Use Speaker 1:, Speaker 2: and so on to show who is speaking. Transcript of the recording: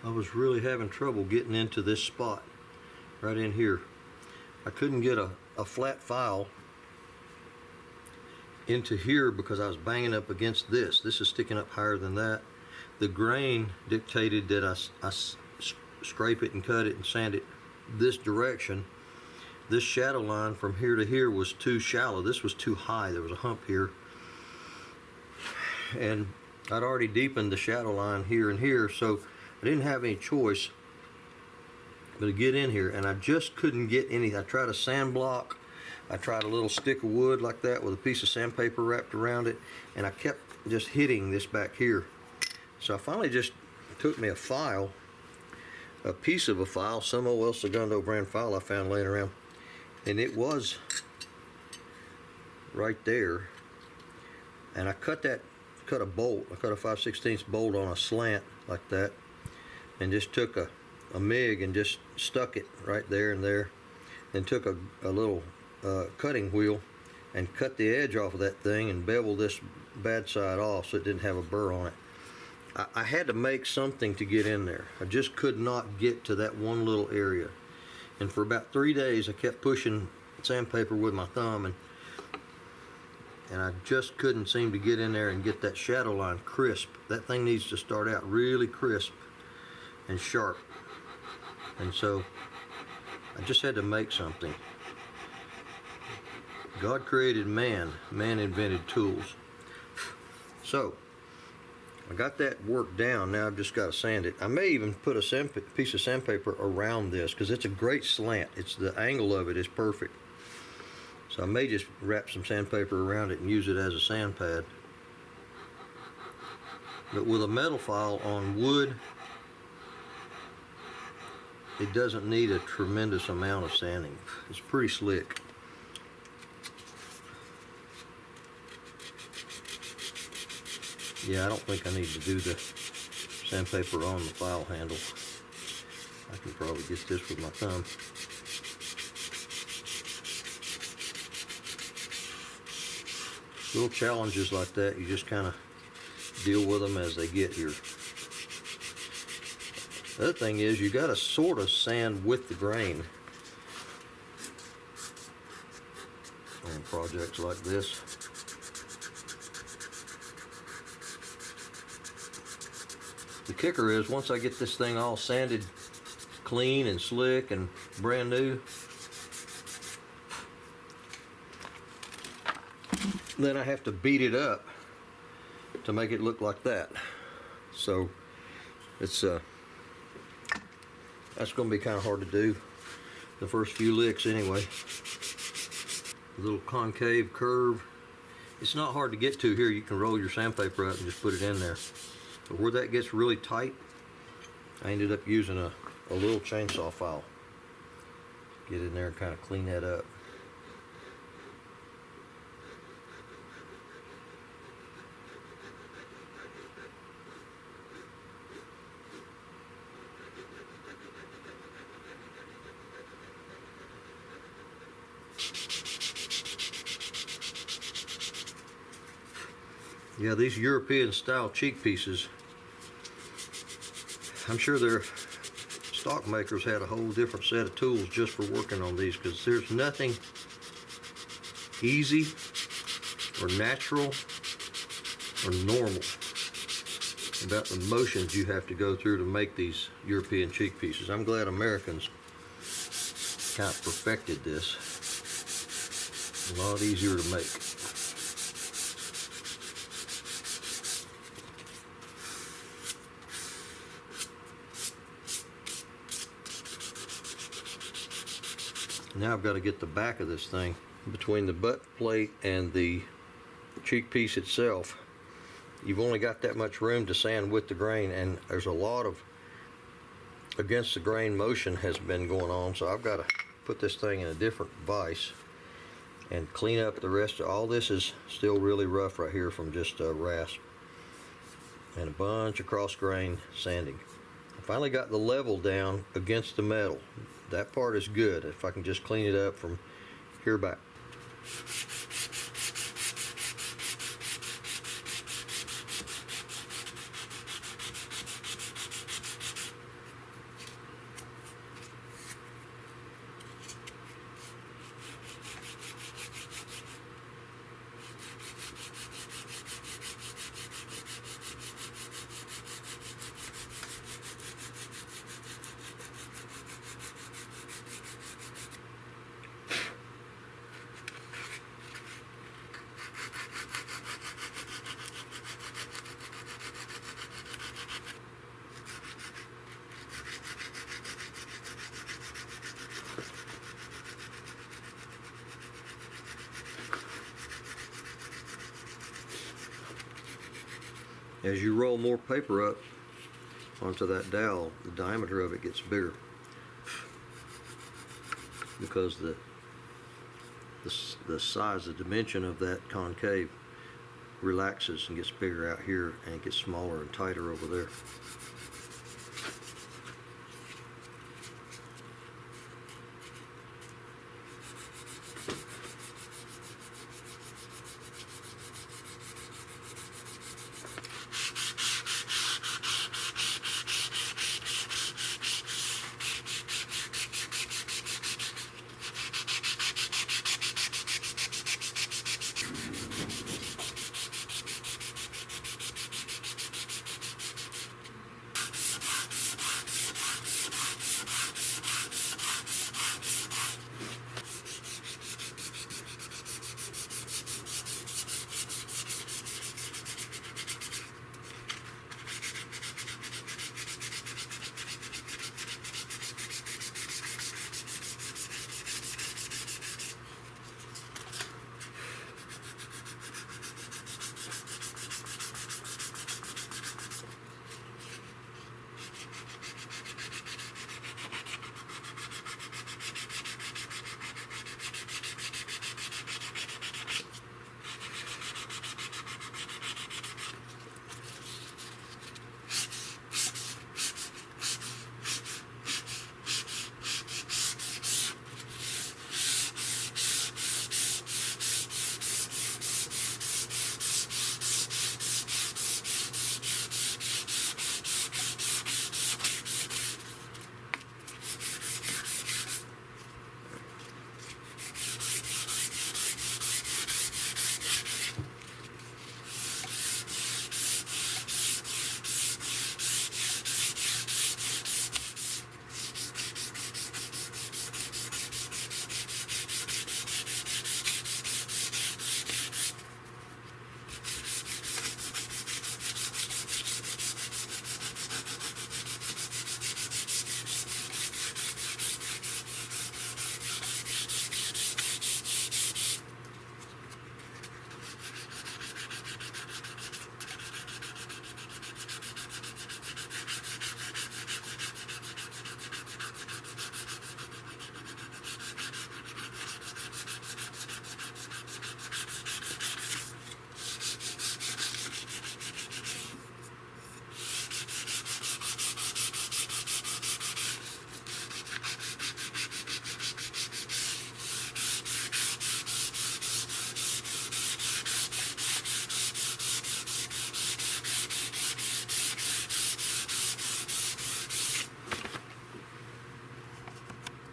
Speaker 1: I was really having trouble getting into this spot right in here. I couldn't get a flat file into here because I was banging up against this. This is sticking up higher than that. The grain dictated that I scrape it and cut it and sand it this direction. This shadow line from here to here was too shallow. This was too high. There was a hump here. And I'd already deepened the shadow line here and here, so I didn't have any choice but to get in here, and I just couldn't get any. I tried a sand block. I tried a little stick of wood like that with a piece of sandpaper wrapped around it, and I kept just hitting this back here. So I finally just took me a file, a piece of a file, some old El Segundo brand file I found laying around, and it was right there. And I cut a bolt. I cut a 5/16 bolt on a slant like that, and just took a MIG and just stuck it right there and there. Then took a little cutting wheel and cut the edge off of that thing and beveled this bad side off so it didn't have a burr on it. I had to make something to get in there. I just could not get to that one little area. And for about 3 days I kept pushing sandpaper with my thumb, and I just couldn't seem to get in there and get that shadow line crisp. That thing needs to start out really crisp and sharp. And so I just had to make something. God created man, man invented tools. So I got that worked down. Now I've just got to sand it. I may even put a piece of sandpaper around this because it's a great slant. The angle of it is perfect. So I may just wrap some sandpaper around it and use it as a sand pad. But with a metal file on wood, it doesn't need a tremendous amount of sanding. It's pretty slick. Yeah, I don't think I need to do the sandpaper on the file handle. I can probably get this with my thumb. Little challenges like that, you just kind of deal with them as they get here. The other thing is you got to sort of sand with the grain on projects like this. The kicker is once I get this thing all sanded clean and slick and brand new, then I have to beat it up to make it look like that. So it's that's going to be kind of hard to do the first few licks anyway. A little concave curve. It's not hard to get to here. You can roll your sandpaper out and just put it in there. But where that gets really tight, I ended up using a little chainsaw file. Get in there and kind of clean that up. Yeah, these European style cheek pieces, I'm sure their stock makers had a whole different set of tools just for working on these, because there's nothing easy or natural or normal about the motions you have to go through to make these European cheek pieces. I'm glad Americans kind of perfected this. A lot easier to make. Now I've got to get the back of this thing between the butt plate and the cheek piece itself. You've only got that much room to sand with the grain, and there's a lot of against the grain motion has been going on, so I've got to put this thing in a different vise and clean up the rest of all this. Is still really rough right here from just a rasp and a bunch of cross grain sanding. I finally got the level down against the metal. That part is good if I can just clean it up from here back. As you roll more paper up onto that dowel, the diameter of it gets bigger because the size, the dimension of that concave relaxes and gets bigger out here, and it gets smaller and tighter over there.